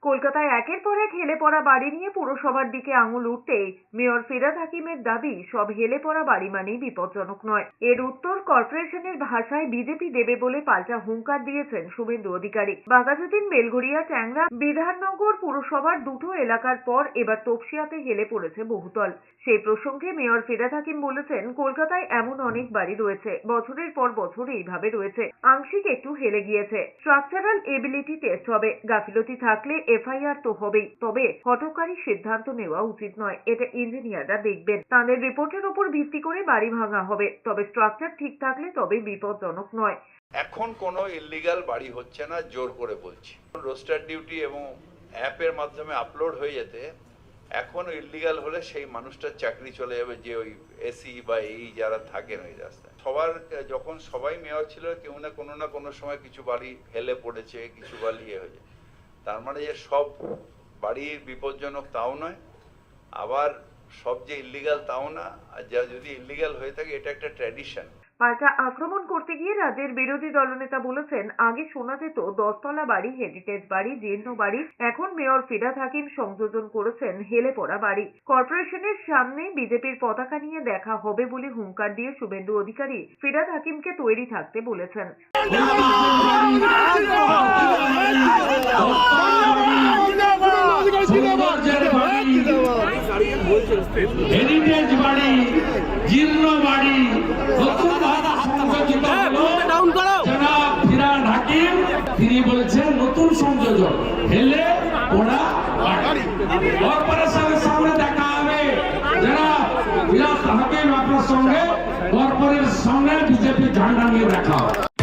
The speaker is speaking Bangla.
কলকাতায় একের পর এক হেলে পড়া বাড়ি নিয়ে পুরসভার দিকে আঙুল উঠতেই মেয়র ফিরহাদ হাকিমের দাবি, সব হেলে পড়া বাড়ি মানেই বিপজ্জনক নয়। এর উত্তর কর্পোরেশনের ভাষায় বিজেপি দেবে বলে পাল্টা হুঙ্কার দিয়েছেন শুভেন্দু অধিকারী। বাঘাযতীন, বেলঘড়িয়া, ট্যাংরা, বিধাননগর পুরসভার দুটো এলাকার পর এবার তপসিয়াতে হেলে পড়েছে বহুতল। সেই প্রসঙ্গে মেয়র ফিরহাদ হাকিম বলেছেন, কলকাতায় এমন অনেক বাড়ি রয়েছে, বছরের পর বছর এইভাবে রয়েছে, আংশিক একটু হেলে গিয়েছে। স্ট্রাকচারাল এবিলিটি টেস্ট হবে, গাফিলতি থাকলে এফআইআর তো হবেই, তবে হঠকারী সিদ্ধান্ত নেওয়া উচিত নয়। এটা ইঞ্জিনিয়াররা দেখবেন, তাদের রিপোর্টের উপর ভিত্তি করে বাড়ি ভাঙা হবে, তবে স্ট্রাকচার ঠিক থাকলে তবে বিপজ্জনক নয়। এখন কোনো ইললিগাল বাড়ি হচ্ছে না, জোর করে বলছি। রোস্টার ডিউটি এবং অ্যাপের মাধ্যমে আপলোড হয়ে যেতে এখন ইললিগাল হলে সেই মানুষটার চাকরি চলে যাবে, যে ওই এসি বা এই যারা থাকেন ওই রাস্তায়। সবার যখন সবাই মেয়র ছিল, কেউ না কোনো সময় কিছু বাড়ি হেলে পড়েছে, কিছু বাড়ি হয়েছে। তার মানে যে সব বাড়ি বিপজ্জনক তাও নয়, আবার সব যে ইললিগাল তাও না। আর যা যদি ইললিগাল হয়ে থাকে, এটা একটা ট্র্যাডিশন। পাল্টা আক্রমণ করতে গিয়ে রাজ্যের বিরোধী দলনেতা বলেছেন, আগে শোনা যেত 10তলা বাড়ি, হেরিটেজ বাড়ি, জীর্ণ বাড়ি, এখন মেয়র ফিরহাদ হাকিম সংযোজন করেছেন হেলে পড়া বাড়ি। কর্পোরেশনের সামনে বিজেপির পতাকা নিয়ে দেখা হবে বলে হুঙ্কার দিয়ে শুভেন্দু অধিকারী ফিরহাদ হাকিমকে তৈরি থাকতে বলেছেন। হেরিটেজ বাড়ি, জীর্ণ বাড়ি, তিনি বলেছেন নতুন সংযোজন হেলে পড়া বাড়ি। কর্পোরেশনের সামনে দেখা হবে, যারা ফিরহাদ হাকিম আপনার সঙ্গে কর্পোরেশনের সামনে বিজেপি ঝান্ডা নিয়ে দেখা হবে।